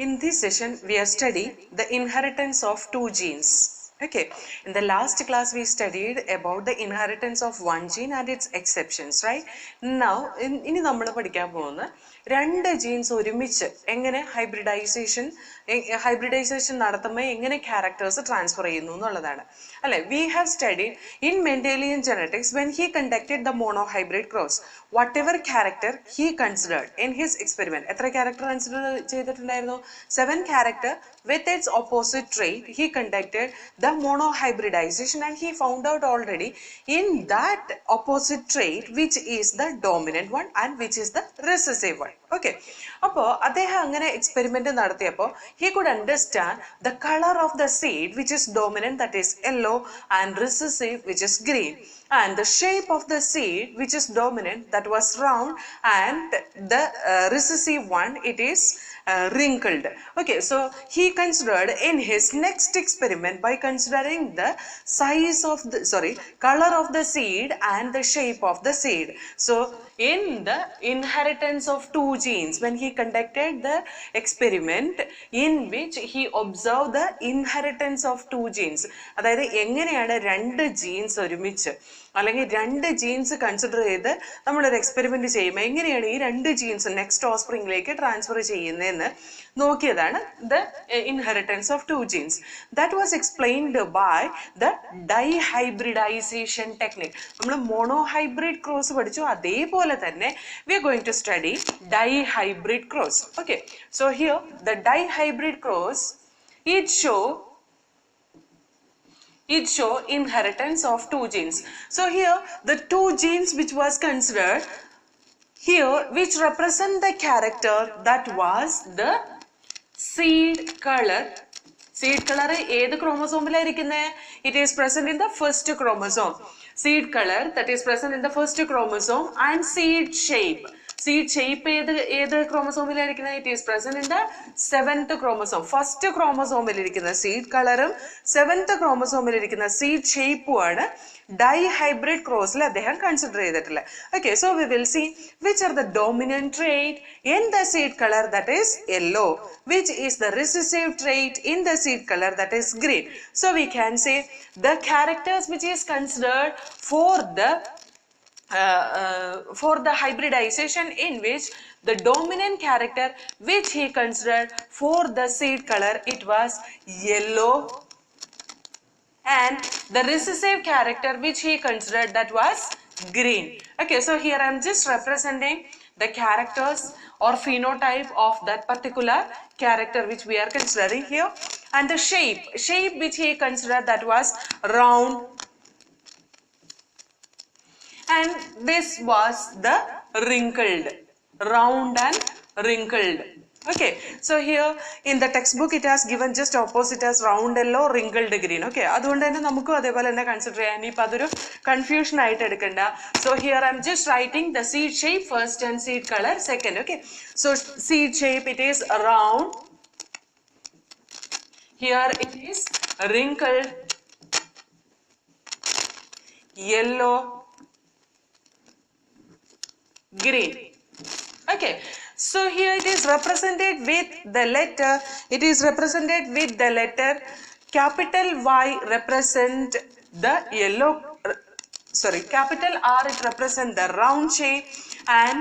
In this session, we are studying the inheritance of two genes. Okay, in the last class we studied about the inheritance of one gene and its exceptions, right? Now, ഇനി നമ്മൾ പഠിക്കാൻ പോകുന്ന രണ്ട് jeans ഒരുമിച്ച് എങ്ങനെ hybridisation നടത്തുമ്പോൾ എങ്ങനെ characters transfer ചെയ്യുന്നു എന്നുള്ളതാണ് അല്ലെ. We have studied in Mendelian genetics when he conducted the monohybrid cross what ever character he considered in his experiment. എത്ര ക്യാരക്ടർ കൺസിഡർ ചെയ്തിട്ടുണ്ടായിരുന്നു? 7 character with its opposite trait. He conducted the monohybridization and he found out already in that opposite trait which is the dominant one and which is the recessive one. Okay, appo അദ്ദേഹം അങ്ങനെ experiment നടത്തിയപ്പോൾ he could understand the color of the seed which is dominant, that is yellow, and recessive, which is green, and the shape of the seed which is dominant, that was round, and the recessive one, it is wrinkled. Okay, so he considered in his next experiment by considering the size of the color of the seed and the shape of the seed. So in the inheritance of two genes, when he conducted the experiment in which he observed the inheritance of two genes, അതായത് എങ്ങനെയാണ് രണ്ട് jeans ഒരുമിച്ച് അല്ലെങ്കിൽ രണ്ട് jeans consider ചെയ്ത് നമ്മളൊരു experiment ചെയ്യുമ്പോൾ എങ്ങനെയാണ് ഈ രണ്ട് ജീൻസ് നെക്സ്റ്റ് ഓസ്പ്രിംഗിലേക്ക് ട്രാൻസ്ഫർ ചെയ്യുന്നതെന്ന് നോക്കിയതാണ് the inheritance of two genes. That was explained by the dihybridisation technique. നമ്മൾ മോണോഹൈബ്രിഡ് ക്രോസ് പഠിച്ചു, അതേപോലെ തന്നെ we are going to study dihybrid cross. Okay, so here the dihybrid cross it show inheritance of two genes. So here the two genes which was considered here, which represent the character, that was the seed color. Seed color ഏത് ക്രോമസോമിലാണ് ഇരിക്കുന്നത്? It is present in the first chromosome. Seed color that is present in the first chromosome, and seed shape. Seed shape ഏത് ക്രോമസോമിലായിരിക്കുന്നത്? It is present in the 7th chromosome. First ക്രോമസോമിലിരിക്കുന്ന seed കളറും 7th ക്രോമസോമിലിരിക്കുന്ന seed ഷേപ്പും ആണ് dihybrid ക്രോസിൽ അദ്ദേഹം consider ചെയ്തിട്ടുള്ളത്. Okay, so we will see which are the dominant trait in the seed color, that is yellow, which is the recessive trait in the seed color, that is green. So we can say the characters which is considered for the hybridization, in which the dominant character which he considered for the seed color, it was yellow, and the recessive character which he considered, that was green. Okay, so here I am just representing the characters or phenotype of that particular character which we are considering here, and the shape which he considered, that was round, and this was the wrinkled, round and wrinkled. Okay, so here in the textbook it has given just opposite as round yellow, wrinkled green. Okay, അതുകൊണ്ട് തന്നെ നമുക്ക് അതേപോലെ തന്നെ consider ചെയ്യാൻ ഇപ്പം അതൊരു confusion ആയിട്ട് എടുക്കണ്ട. So here I am just writing the seed shape first and seed color second. Okay, so seed shape, it is round, here it is wrinkled, yellow, green. Okay, so here it is represented with the letter, capital Y represent the yellow, capital R it represent the round shape, and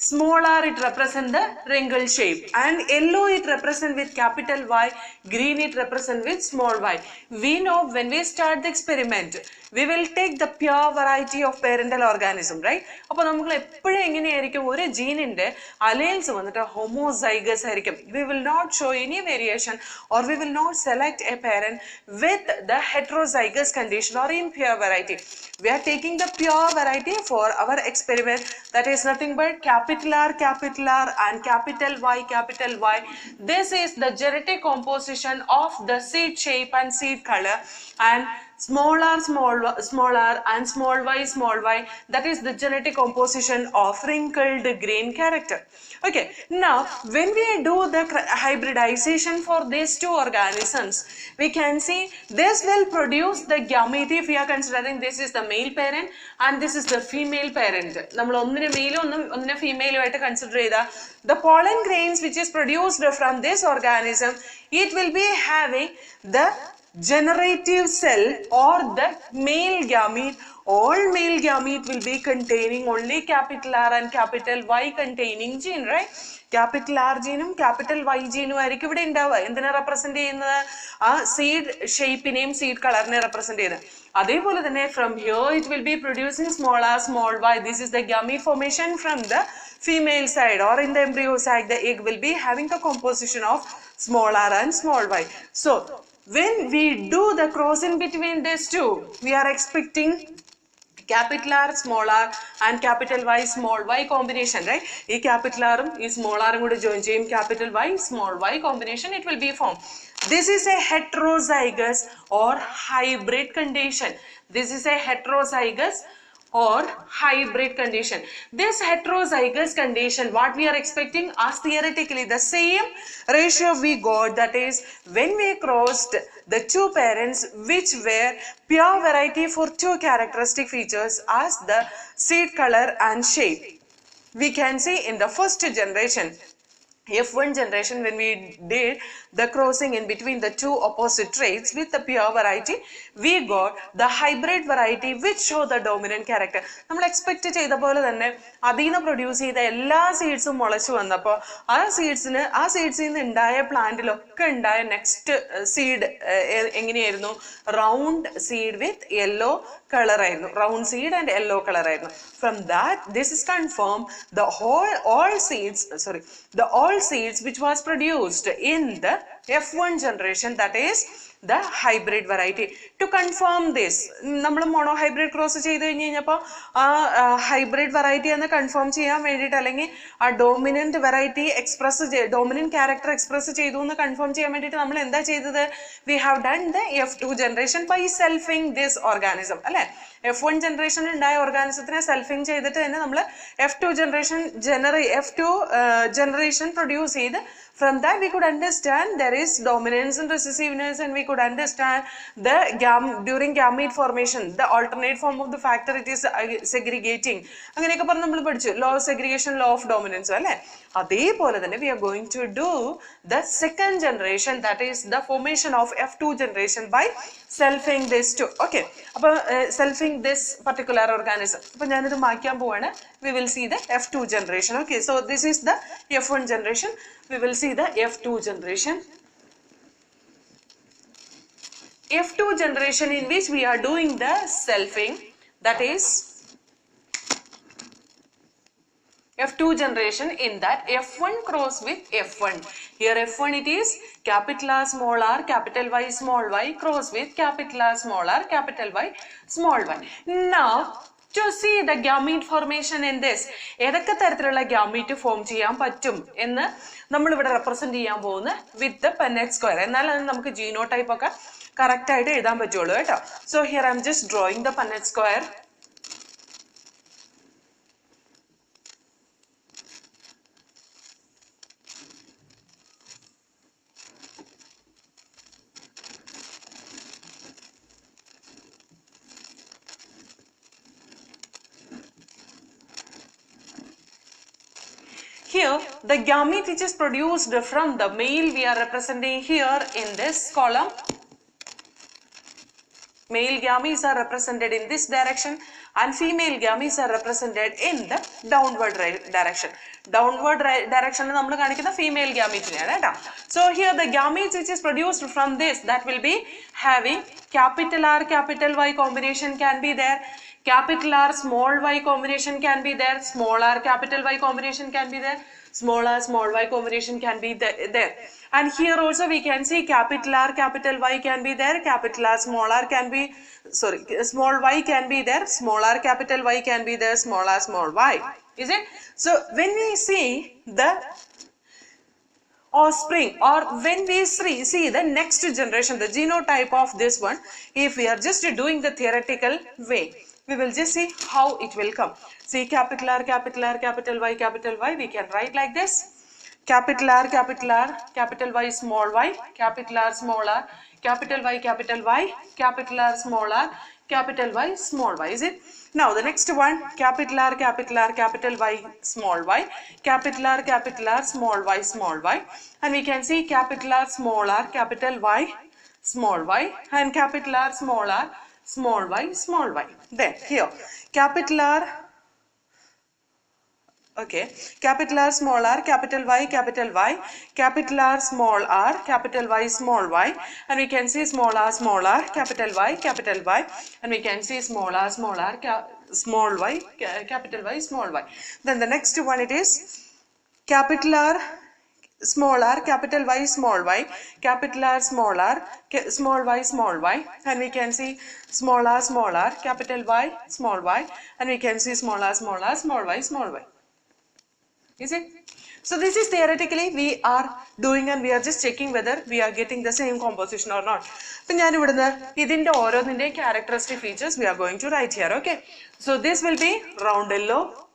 small r it represent the wrinkled shape, and yellow it represent with capital Y, green it represent with small y. We know when we start the experiment we will take the pure variety of parental organism, right? അപ്പോൾ നമുക്ക് എപ്പോഴും എങ്ങനെയായിരിക്കും ഒരു ജീനിന്റെ alliance വന്നിട്ട് homozygous ആയിരിക്കും. We will not show any variation, or we will not select a parent with the heterozygous condition or impure variety. We are taking the pure variety for our experiment, that is nothing but capital R and capital Y. This is the genetic composition of the seed shape and seed color, and small r, small r and small y, that is the genetic composition of wrinkled green character. Okay, now when we do the hybridization for these two organisms, we can see this will produce the gamete if we are considering this is the male parent and this is the female parent. നമ്മൾ ഒന്നിനെ മെയിലും ഒന്നിനെ ഫീമെയിലും ആയിട്ട് consider ചെയ്താൽ the pollen grains which is produced from this organism, it will be having the generative cell or the male gamete. All male gamete will be containing only capital R and capital Y containing gene, right? Capital R gene ഉം capital Y gene ഉം ആയിരിക്കും ഇവിടെ ഉണ്ടാവുക. എന്തിനെ represent ചെയ്യുന്നത്? ആ seed ഷേപ്പിനെയും seed കളറിനെ represent ചെയ്യുന്നത്. അതേപോലെ തന്നെ from here it will be producing small r, small y. This is the gamete formation from the female side, or in the embryo side the egg will be having the composition of small r and small y. So when we do the cross in between these two, we are expecting capital R, small r and capital Y, small y combination, right? This capital R and small r would join capital Y, small y combination, it will be formed. This is a heterozygous or hybrid condition. This is a heterozygous or hybrid condition. This heterozygous condition, what we are expecting as theoretically the same ratio we got, that is when we crossed the two parents which were pure variety for two characteristic features as the seed color and shape. We can see in the first generation, F1 generation, when we did the crossing in between the two opposite traits with the pure variety, we got the hybrid variety which show the dominant character. നമ്മൾ expect ചെയ്ത പോലെ തന്നെ അതിൽ നിന്ന് produce ചെയ്ത എല്ലാ സീഡ്സും മുളച്ചു വന്നപ്പോൾ ആ സീഡ്സിൽ നിന്ന് ഉണ്ടായ പ്ലാന്റിലൊക്കെ ഉണ്ടായ നെക്സ്റ്റ് സീഡ് എങ്ങനെയായിരുന്നു? Round seed with yellow colour ആയിരുന്നു. Round seed and yellow colour ആയിരുന്നു. From that, this is confirmed the all seeds which was produced in the F1 generation, that is the hybrid variety. To confirm this, നമ്മൾ monohybrid cross ചെയ്ത് കഴിഞ്ഞ് കഴിഞ്ഞപ്പോൾ ആ hybrid variety എന്ന് confirm ചെയ്യാൻ വേണ്ടിയിട്ട്, അല്ലെങ്കിൽ ആ dominant variety dominant character express ചെയ്തു എന്ന് കൺഫേം ചെയ്യാൻ വേണ്ടിയിട്ട് നമ്മൾ എന്താ ചെയ്തത്? We have done the F2 generation by selfing this organism, അല്ലെ? F1 ജനറേഷനിൽ ഉണ്ടായ ഓർഗാനിസത്തിനെ സെൽഫിങ് ചെയ്തിട്ട് തന്നെ നമ്മൾ F2 generation പ്രൊഡ്യൂസ് ചെയ്ത് from that we could understand there is dominance and recessiveness, and we could understand the during gamete formation the alternate form of the factor it is segregating. അങ്ങനെയൊക്കെ പറഞ്ഞ് നമ്മൾ പഠിച്ചു law of segregation, law of dominance, അല്ലേ? അതേപോലെ തന്നെ we are going to do the second generation, that is the formation of F2 generation by selfing this too. Okay, അപ്പോൾ selfing this particular organism. അപ്പോൾ ഞാനിത് മായ്ക്കാൻ പോവാണ്. We will see the F2 generation. Okay, so this is the F1 generation. We will see the F2 generation. F2 generation in which we are doing the selfing, that is F2 generation, in that F1 cross with F1. Here F1 it is capital R, small r, capital Y, small y, cross with capital R, small r, capital Y, small y. Now to see the gamete formation in this, ഏതൊക്കെ തരത്തിലുള്ള gamete form ചെയ്യാൻ പറ്റും എന്ന് നമ്മൾ ഇവിടെ represent ചെയ്യാൻ പോകുന്ന with the Punnett square. എന്നാലും നമുക്ക് ജീനോടൈപ്പ് ഒക്കെ കറക്റ്റ് ആയിട്ട് എഴുതാൻ പറ്റുള്ളൂ കേട്ടോ. So here I am just drawing the Punnett square. Here the gamete which is produced from the male we are representing here in this column. Male gametes are represented in this direction and female gametes are represented in the downward direction. Downward direction നമ്മൾ കാണിക്കുന്ന female gameteനെയാണ് കേട്ടോ. So here the gametes which is produced from this, that will be having capital R, capital Y combination can be there. Capital R, small y combination can be there. Small r, capital Y combination can be there. Small r, small y combination can be there. And here also we can see capital R, capital Y can be there. Capital R, small r can be, small y can be there. Small r, capital Y can be there. Small r, small y. Is it? So when we see the offspring, or when we see the next generation, the genotype of this one, if we are just doing the theoretical way, we will just see how it will come. See, capital R, capital R, capital Y, we can write like this. Capital R, capital R, capital Y, small y, capital R, small r, capital Y, capital Y, capital R, small r, capital Y, small y, is it? Now the next one, capital R, capital R, capital Y, small y, capital R, small y, and we can see capital R, small r, capital Y, small y, and capital R, small y, small y. Then here, capital R, okay, capital R, small r, capital Y, capital R, small r, capital Y, small y, and we can see small r, capital Y, and we can see small r, small y, capital Y, small y. Then the next one, it is capital R, small r, capital Y, small y, capital R, small y, and we can see small r, capital Y, small y, and we can see small r, small y, small y. Is it? So this is theoretically we are doing, and we are just checking whether we are getting the same composition or not. So idinte characteristic features we are going to write here. Okay. So this will be round yellow.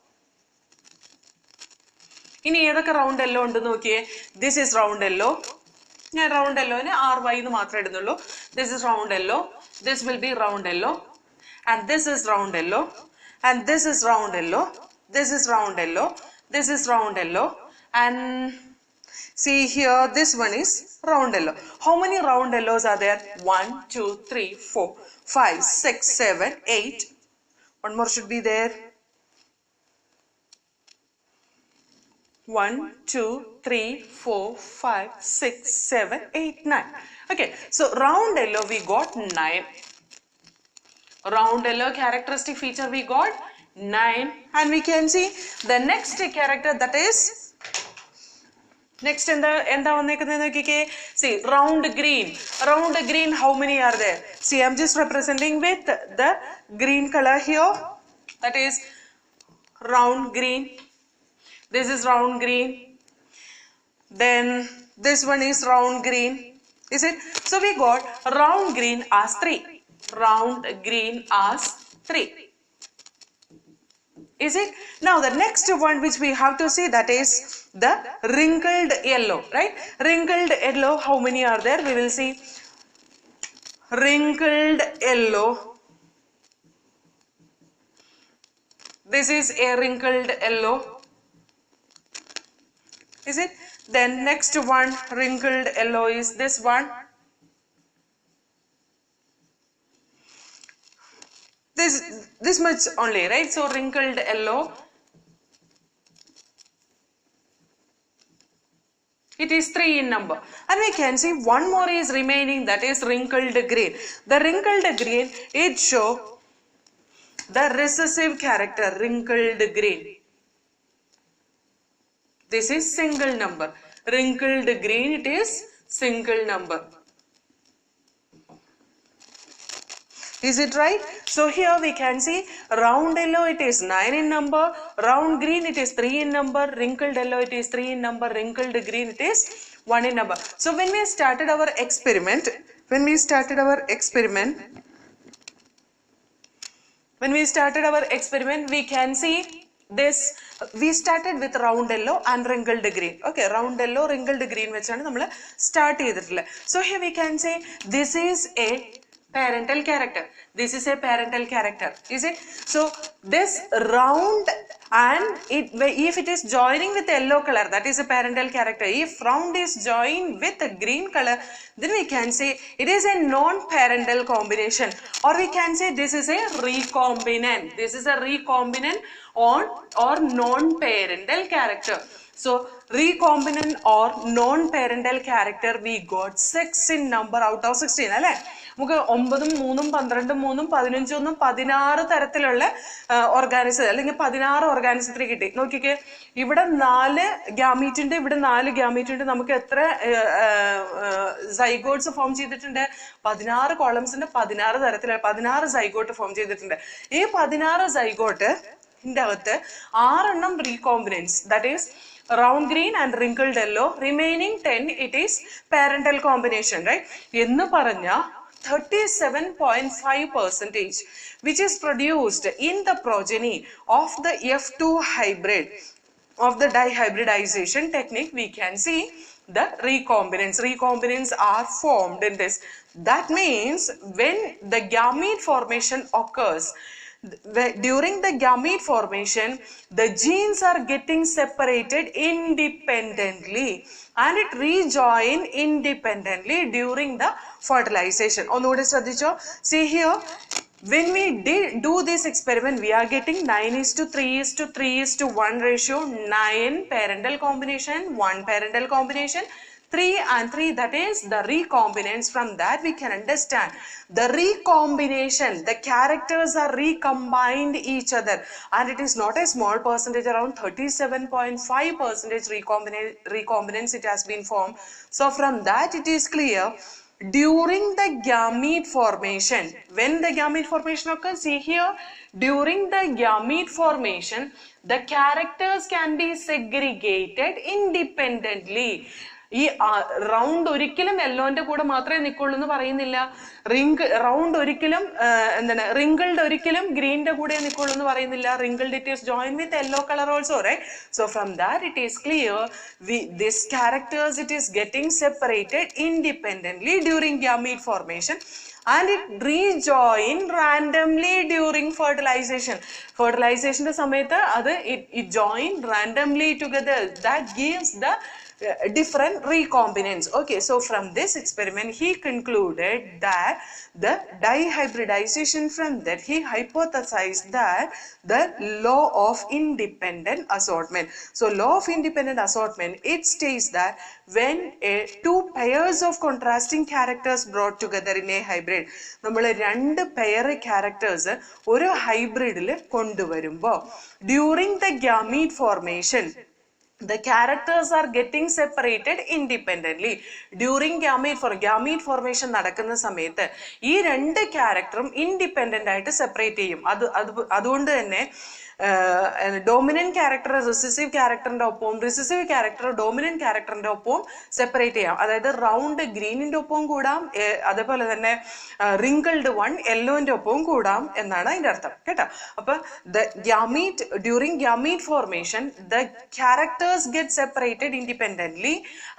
Ini edakka round yellow undu nokkiye. This is round yellow. Njan round yellow ne RY nu mathram idunullu. This is round yellow. This will be round yellow. And this is round yellow. And this is round yellow. This is round yellow. This is round yellow, and see here, this one is round yellow. How many round yellows are there? 1, 2, 3, 4, 5, 6, 7, 8. One more should be there. 1, 2, 3, 4, 5, 6, 7, 8, 9. Okay, so round yellow we got 9. Round yellow characteristic feature we got 9, and we can see the next character, that is next in the see round green. Round green, how many are there? See, I'm just representing with the green color here, that is round green. This is round green, then this one is round green, is it? So we got round green as 3. Round green as 3. Is it? Now the next one which we have to see, that is the wrinkled yellow, right? Wrinkled yellow, how many are there? We will see wrinkled yellow. This is a wrinkled yellow. Is it? Then next one wrinkled yellow is this one. This much only, right? So wrinkled yellow, it is 3 in number, and we can see one more is remaining, that is wrinkled green. The wrinkled green, it show the recessive character, wrinkled green. This is single number. Wrinkled green, it is single number. Is it right? So here we can see round yellow, it is 9 in number, round green, it is 3 in number, wrinkled yellow, it is 3 in number, wrinkled green, it is 1 in number. So when we started our experiment, we can see this, we started with round yellow and wrinkled green. Okay, round yellow, wrinkled green vechana nammal start cheyidittulla. So here we can say this is a parental character. This is a parental character, is it? So this round, and if it is joining with yellow color, that is a parental character. If round is joined with a green color, then we can say it is a non-parental combination, or we can say this is a recombinant. This is a recombinant or non-parental character. So recombinant or non-parental character, we got 6 in number out of 16. നമുക്ക് 9 3 12 3 15 16 തരത്തിലുള്ള organism അല്ലെങ്കിൽ 16 ഓർഗാനിസത്തിന് കിട്ടി. നോക്കിക്കേ, ഇവിടെ 4 gamete ഉണ്ട്, ഇവിടെ 4 gamete ഉണ്ട്. നമുക്ക് എത്ര സൈഗോട്ട്സ് ഫോം ചെയ്തിട്ടുണ്ട്? 16 കോളംസിന്റെ 16 തരത്തിലുള്ള 16 സൈഗോട്ട് ഫോം ചെയ്തിട്ടുണ്ട്. ഈ 16 സൈഗോട്ട് ന്റെ അകത്ത് 6 എണ്ണം recombinants, that is round green and wrinkled yellow. Remaining 10, it is parental combination, right? Ennu paranja 37.5% which is produced in the progeny of the F2 hybrid of the dihybridization technique. We can see the recombinants. Recombinants are formed in this. That means when the gamete formation occurs, during the gamete formation, the genes are getting separated independently and it rejoin independently during the fertilization. Onnoode shradhicho. See here, when we do this experiment, we are getting 9:3:3:1 ratio, 9 parental combination, 1 parental combination, 3 and 3, that is the recombinants. From that we can understand the recombination, the characters are recombined each other, and it is not a small percentage, around 37.5% recombinants it has been formed. So from that it is clear, during the gamete formation, when the gamete formation occurs, see here, during the gamete formation, the characters can be segregated independently. ഈ round ഒരിക്കലും യെല്ലോന്റെ കൂടെ മാത്രമേ നിൽക്കുള്ളൂ എന്ന് പറയുന്നില്ല. Round ഒരിക്കലും എന്താണ്, wrinkled ഒരിക്കലും ഗ്രീനിന്റെ കൂടെ നിൽക്കുള്ളൂ എന്ന് പറയുന്നില്ല. Wrinkled it is join with yellow colour also, right? So from that it is clear, this characters it is getting separated independently during gamete formation and it rejoin randomly during fertilization. Fertilization samayathe adu it join randomly together. That gives the different recombinants. Okay, so from this experiment he concluded that the dihybridization, from that he hypothesized that the law of independent assortment. So law of independent assortment, it states that when two pairs of contrasting characters brought together in a hybrid, നമ്മൾ രണ്ട് pair characters ഒരു ഹൈബ്രിഡിൽ കൊണ്ടുവരുമ്പോൾ during the gamete formation, the characters are getting separated independently. During gamete formation നടക്കുന്ന സമയത്ത് ഈ രണ്ട് ക്യാരക്ടറും independent ആയിട്ട് separate ചെയ്യും. അതുകൊണ്ട് തന്നെ ഡോമിനന്റ് ക്യാരക്ടർ റിസസീവ് ക്യാരക്ടറിന്റെ ഒപ്പവും റിസസീവ് ക്യാരക്ടർ ഡോമിനന്റ് ക്യാരക്ടറിന്റെ ഒപ്പവും സെപ്പറേറ്റ് ചെയ്യാം. അതായത് റൗണ്ട് ഗ്രീനിന്റെ ഒപ്പവും കൂടാം, അതേപോലെ തന്നെ റിങ്കിൾഡ് വൺ യെല്ലോന്റെ ഒപ്പവും കൂടാം എന്നാണ് അതിന്റെ അർത്ഥം, കേട്ടോ. അപ്പൊ during gamete formation, the characters get separated independently,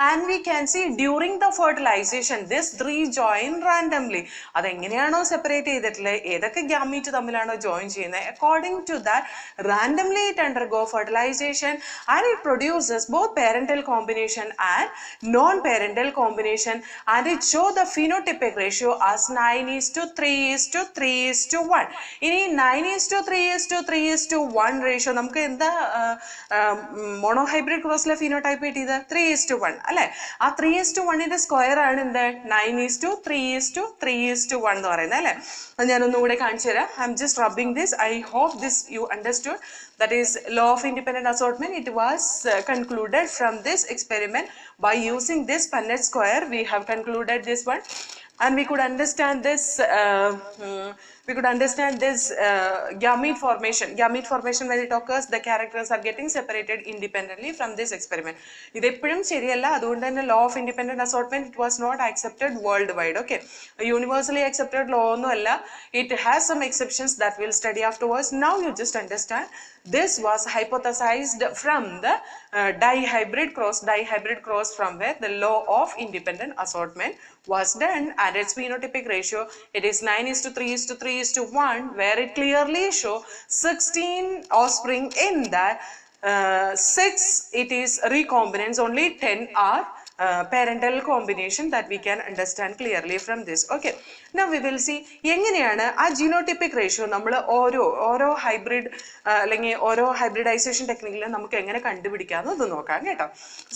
and we can see during the fertilization this rejoin randomly. അതെങ്ങനെയാണോ സെപ്പറേറ്റ് ചെയ്തിട്ടുള്ളത്, ഏതൊക്കെ ഗ്യാമീറ്റ് തമ്മിലാണോ ജോയിൻ ചെയ്യുന്നത്, according to that randomly it undergo fertilization and it produces both parental combination and non-parental combination, and it show the phenotypic ratio as 9:3:3:1. ഇനി 9:3:3:1 ratio നമുക്ക് എന്താ monohybrid ക്രോസിലെ phenotype കിട്ടിയത് 3:1 അല്ലെ? ആ 3:1ന്റെ സ്ക്വയർ ആണ് എന്ത് 9:3:3:1 എന്ന് പറയുന്നത്, അല്ലെ? ഞാനൊന്നും കൂടെ കാണിച്ചു തരാം. I am just rubbing this. I hope this you understood. That is law of independent assortment. It was concluded from this experiment by using this Punnett square. We have concluded this one, and we could understand this gamete formation. Gamete formation, when it occurs, the characters are getting separated independently from this experiment. Idu eppozhum seriyalla, adondu thanne law of independent assortment it was not accepted worldwide. Okay, a universally accepted law onnu alla, it has some exceptions that we'll study afterwards. Now you just understand this was hypothesized from the dihybrid cross, from where the law of independent assortment was done, and its phenotypic ratio, it is 9:3:3:1, where it clearly show 16 offspring. In that 6 it is recombinants, only 10 are parental combination, that we can understand clearly from this. Okay, now we will see എങ്ങനെയാണ് ആ ജീനോടിപ്പിക് ratio നമ്മൾ ഓരോ hybrid അല്ലെങ്കിൽ ഓരോ hybridisation ടെക്നിക്കിൽ നമുക്ക് എങ്ങനെ കണ്ടുപിടിക്കാമെന്ന് ഇത് നോക്കാം, കേട്ടോ.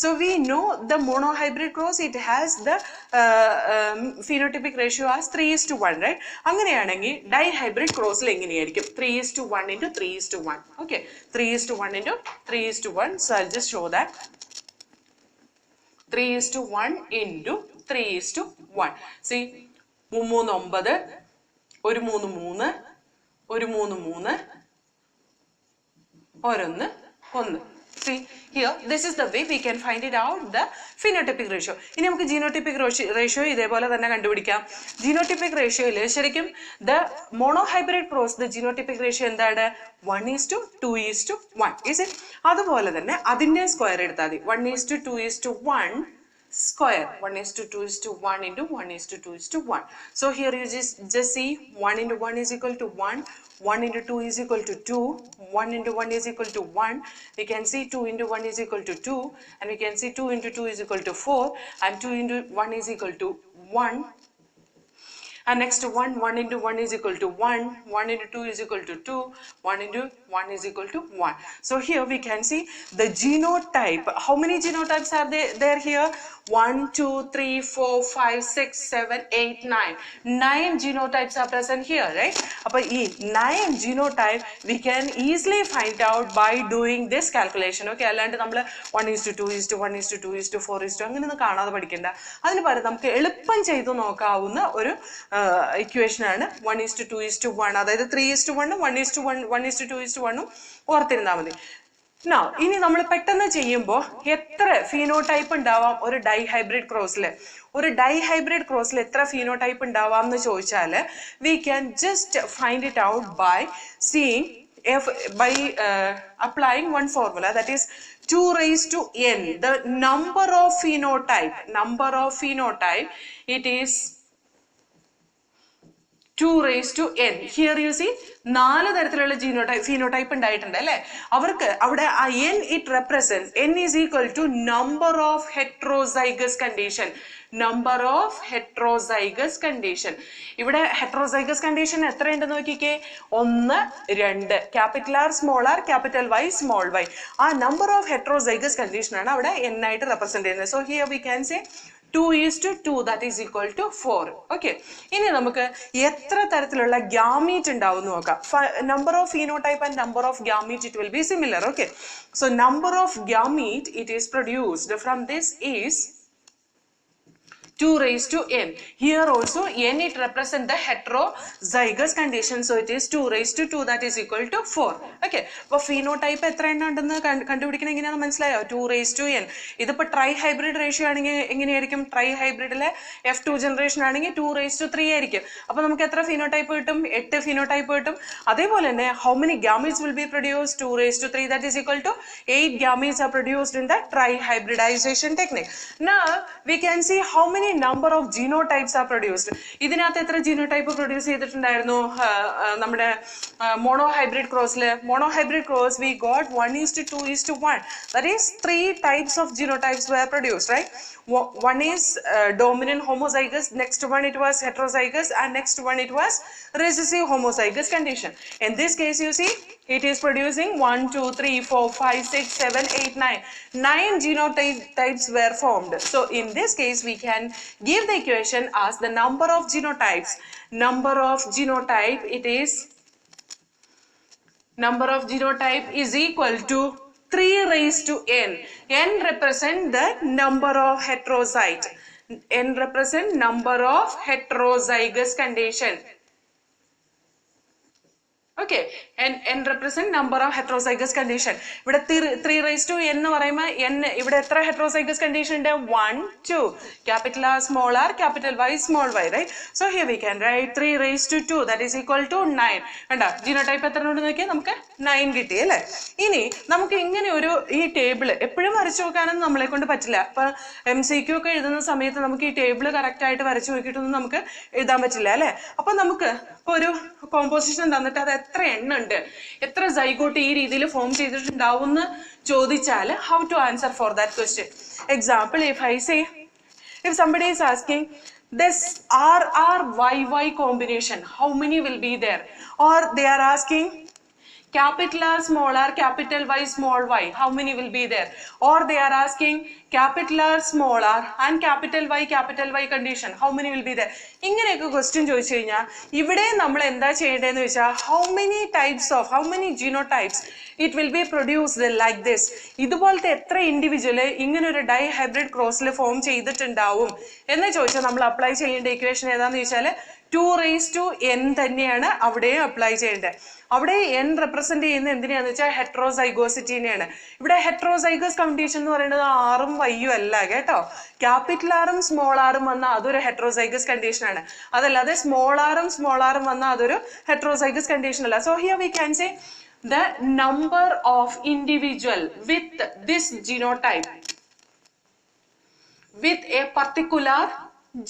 So we know the monohybrid cross it has the phenotypic ratio as 3:1, right? അങ്ങനെയാണെങ്കിൽ ഡൈ ഹൈബ്രിഡ് ക്രോസിൽ എങ്ങനെയായിരിക്കും? 3:1 × 3:1. Okay, 3:1 × 3:1. So I just show that 3:1 × 3:1. See, 3 9, 1 3 3, 1 3 3, 1 1. See here, this is the way we can find it out the phenotypic ratio. ഇനി നമുക്ക് genotypic ratio ഇതേപോലെ തന്നെ കണ്ടുപിടിക്കാം. Genotypic ratioയിൽ ശരിക്കും the monohybrid cross the genotypic ratio എന്താണ് 1:2:1 is it? അതുപോലെ തന്നെ അതിന്റെ സ്ക്വയർ എടുത്താൽ മതി 1:2:1 square 1:2:1 into 1:2:1. So here you just see 1 into 1 is equal to 1, 1 into 2 is equal to 2, 1 into 1 is equal to 1. We can see 2 into 1 is equal to 2, and we can see 2 into 2 is equal to 4, and 2 into 1 is equal to 1. And next 1 into 1 is equal to 1, 1 into 2 is equal to 2, 1 into 1 is equal to 1. So here we can see the genotype. How many genotypes are there here? 1, 2, 3, 4, 5, 6, 7, 8, 9. 9 genotypes are present here, right? But in 9 genotype, we can easily find out by doing this calculation. Okay, alland nammal 1:2:1:2:4 അങ്ങനെ കാണാതെ പഠിക്കണ്ട. അതിന് പകരം നമുക്ക് എളുപ്പം ചെയ്തു നോക്കാവുന്ന ഒരു equation ആണ് 1:2:1. അതായത് 3:1, 1:1, 1:2:1 ഓർത്തിരുന്നാൽ മതി. Now, ഇനി നമ്മൾ പെട്ടെന്ന് ചെയ്യുമ്പോൾ എത്ര ഫീനോടൈപ്പ് ഉണ്ടാവാം ഒരു ഡൈഹൈബ്രിഡ് ക്രോസിൽ? ഒരു ഡൈഹൈബ്രിഡ് ക്രോസിൽ എത്ര ഫീനോടൈപ്പ് ഉണ്ടാവാം എന്ന് ചോദിച്ചാൽ we can just find it out by seeing by applying one formula, that is 2 raised to n. The number of phenotype, it is 2 raised to n. Here you see 4 തരത്തിലുള്ള phenotype ഉണ്ടായിട്ടുണ്ട് അല്ലേ? അവർക്ക് അവിടെ ആ n it represents, n is equal to number of heterozygous condition. Number of heterozygous condition. ഇവിടെ heterozygous condition എത്ര ഉണ്ടെന്ന് നോക്കിക്കേ. 1, 2, capital R, small r, capital Y, small y. ആ number of heterozygous condition ആണ് അവിടെ n ആയിട്ട് represent ചെയ്യുന്നത്. So here we can say 2:2, that is equal to 4. Okay. ഇനി നമുക്ക് എത്ര തരത്തിലുള്ള gamete ഉണ്ടാവും എന്ന് നോക്കാം. Number of phenotype and number of gamete, it will be similar. Okay. So number of gamete it is produced from this is 2 raised to n. Here also n it represents the heterozygous condition, so it is 2 raised to 2, that is equal to 4. Okay, അപ്പോൾ phenotype എത്ര എണ്ണം ഉണ്ടെന്ന് കണ്ടുപിടിക്കണം. എങ്ങനെയാണെന്ന് മനസ്സിലായോ? 2 raised to n. ഇതിപ്പോൾ ട്രൈഹൈബ്രിഡ് ratio ആണെങ്കിൽ എങ്ങനെയായിരിക്കും? ട്രൈഹൈബ്രിഡിലെ F2 ജനറേഷൻ ആണെങ്കിൽ 2 raised to 3 ആയിരിക്കും. അപ്പോൾ നമുക്ക് എത്ര ഫീനോടൈപ്പ് കിട്ടും? 8 ഫീനോടൈപ്പ് കിട്ടും. അതേപോലെ തന്നെ how many gametes will be produced? 2 raised to 3, that is equal to 8 gametes are produced in the trihybridization technique. Now we can see how many number of genotypes are produced. ഇതിനകത്ത് എത്ര genotype produce ചെയ്തിട്ടുണ്ടായിരുന്നു? നമ്മുടെ monohybrid cross we got 1:2:1. That is 3 types of genotypes were produced, right? One is dominant homozygous, next one it was heterozygous, and next one it was recessive homozygous condition. In this case you see it is producing 1, 2, 3, 4, 5, 6, 7, 8, 9. 9 genotypes were formed. So in this case we can give the equation as the number of genotypes. Number of genotype is equal to 3 raised to n. N represent the number of heterozyte. N represent number of heterozygous condition. Okay, and n represent number of heterozygous condition. ഇവിടെ 3 raised to n എന്ന് പറയുമ്പോൾ n ഇവിടെ എത്ര heterozygous condition ഉണ്ട്? 1, 2, capital R, small r, capital Y, small y, right? So here we can write 3 raised to 2, that is equal to 9. കണ്ടോ genotype എത്ര ഉണ്ട് നോക്കിയാൽ നമുക്ക് 9 കിട്ടി അല്ലേ? ഇനി നമുക്ക് ഇങ്ങനെ ഒരു ഈ ടേബിൾ എപ്പോഴും വരച്ചു നോക്കാനൊന്നും നമ്മളെ കൊണ്ട് പറ്റില്ല. അപ്പൊ MCQ ഒക്കെ എഴുതുന്ന സമയത്ത് നമുക്ക് ഈ ടേബിൾ കറക്റ്റ് ആയിട്ട് വരച്ചു നോക്കിയിട്ടൊന്നും നമുക്ക് എഴുതാൻ പറ്റില്ല അല്ലേ? അപ്പൊ നമുക്ക് ഇപ്പൊ ഒരു കോമ്പോസിഷൻ തന്നിട്ട് അത് എത്ര എണ്ണം ഉണ്ട്, എത്ര സൈഗോട്ട് ഈ രീതിയിൽ ഫോം ചെയ്തിട്ടുണ്ടാവും എന്ന് ചോദിച്ചാൽ how to answer for that question? Example, if I say, if somebody is asking this RRYY combination, how many will be there? Or they are asking capital R, small r, capital Y, small y, how many will be there? Or they are asking capital R, small r and capital Y condition, how many will be there? ഇങ്ങനെയൊക്കെ question ചോദിച്ചു കഴിഞ്ഞാൽ ഇവിടെ നമ്മൾ എന്താ ചെയ്യേണ്ടതെന്ന് വെച്ചാൽ how many genotypes it will be produced like this. ഇതുപോലത്തെ എത്ര ഇൻഡിവിജ്വൽ ഇങ്ങനെ ഒരു ഡൈഹൈബ്രിഡ് ക്രോസിൽ ഫോം ചെയ്തിട്ടുണ്ടാവും എന്ന് ചോദിച്ചാൽ നമ്മൾ അപ്ലൈ ചെയ്യേണ്ട ഇക്വേഷൻ ഏതാന്ന് ചോദിച്ചാൽ 2n തന്നെയാണ് അവിടെ അപ്ലൈ ചെയ്യേണ്ടത്. അവിടെ n റെപ്രസെന്റ് ചെയ്യുന്ന എന്തിനാന്ന് വെച്ചാൽ ഹെട്രോസൈഗോസിറ്റിനെയാണ്. ഇവിടെ ഹെട്രോസൈഗസ് കണ്ടീഷൻ എന്ന് പറയുന്നത് ആറും വൈയും അല്ല കേട്ടോ. ക്യാപിറ്റൽ ആറും സ്മോൾ ആറും വന്നാൽ അതൊരു ഹെട്രോസൈഗസ് കണ്ടീഷൻ ആണ്. അതല്ലാതെ സ്മോൾ ആറും വന്നാൽ അതൊരു ഹെട്രോസൈഗസ് കണ്ടീഷൻ അല്ല. So here we can say the number of individual with this genotype with a particular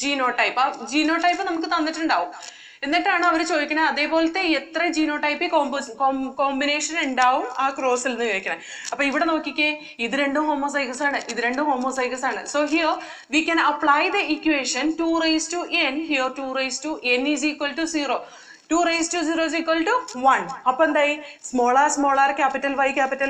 genotype. ആ ജീനോടൈപ്പ് നമുക്ക് തന്നിട്ടുണ്ടാവും. എന്നിട്ടാണ് അവർ ചോദിക്കണേ അതേപോലത്തെ എത്ര ജീനോടൈപ്പ് കോമ്പിനേഷൻ ഉണ്ടാവും ആ ക്രോസിൽ നിന്ന് ചോദിക്കണേ. അപ്പൊ ഇവിടെ നോക്കിക്കേ, ഇത് രണ്ടും ഹോമോസൈഗസ് ആണ്. So here we can apply the equation 2n. Here 2n is equal to 0. 2 raised to 0 is equal to 1. അപ്പൊ എന്തായി? Small R capital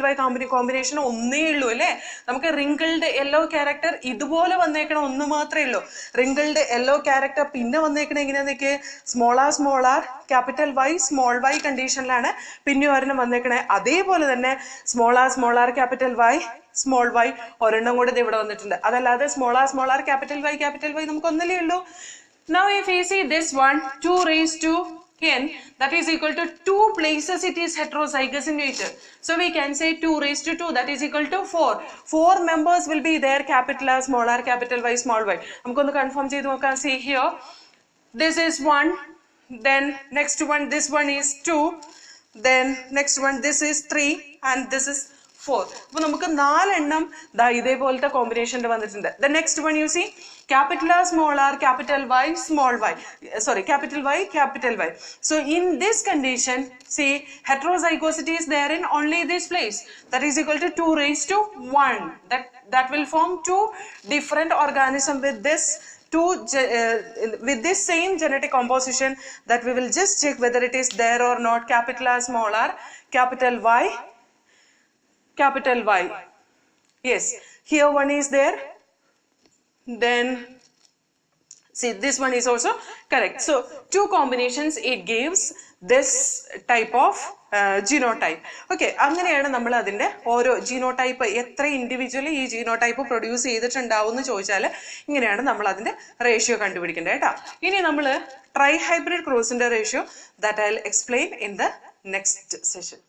Y combination ഒന്നേ ഉള്ളൂ അല്ലേ? നമുക്ക് റിങ്കിൾഡ് യെല്ലോ ക്യാരക്ടർ ഇതുപോലെ വന്നേക്കണം ഒന്ന് മാത്രമേ ഉള്ളൂ. റിങ്കിൾഡ് യെല്ലോ ക്യാരക്ടർ പിന്നെ വന്നേക്കണം എങ്ങനെയാന്നൊക്കെ small R capital Y small Y കണ്ടീഷനിലാണ് പിന്നെ ഒരെണ്ണം വന്നേക്കണേ. അതേപോലെ തന്നെ small R capital Y small Y ഒരെണ്ണം കൂടി ഇവിടെ വന്നിട്ടുണ്ട്. അതല്ലാതെ സ്മോൾ ആർ ക്യാപിറ്റൽ വൈ നമുക്ക് ഒന്നല്ലേ ഉള്ളൂ. Now if we see this one 2 raised to n, that is equal to 2 places it is heterozygous in nature. So we can say 2 raised to 2, that is equal to 4. 4 members will be there, capital R, small r, capital Y, small y. നമുക്കൊന്ന് confirm ചെയ്ത് നോക്കാം. See here, this is 1, then next one, this one is 2, then next one, this is 3 and this is 4. അപ്പോൾ നമുക്ക് 4 എണ്ണം ഇതേപോലത്തെ കോമ്പിനേഷനിൽ വന്നിട്ടുണ്ട്. The next one you see, capital R, small r, capital Y, small y. Sorry, capital Y. So in this condition, see, heterozygosity is there in only this place. That is equal to 2 raised to 1. That will form 2 different organisms with this with this same genetic composition, that we will just check whether it is there or not. Capital R, small r, capital Y. Yes, here one is there. Then see, this one is also correct. So 2 combinations it gives this type of genotype. Okay, അങ്ങനെയാണ് നമ്മൾ അതിന്റെ ഓരോ genotype എത്ര individually ഈ genotype produce ചെയ്തിട്ടുണ്ടാവും എന്ന് ചോദിച്ചാൽ ഇങ്ങനെയാണ് നമ്മൾ അതിന്റെ റേഷ്യോ കണ്ടുപിടിക്കേണ്ടത് കേട്ടോ. ഇനി നമ്മൾ ട്രൈഹൈബ്രിഡ് ക്രോസിന്റെ ratio that I'll explain in the next session.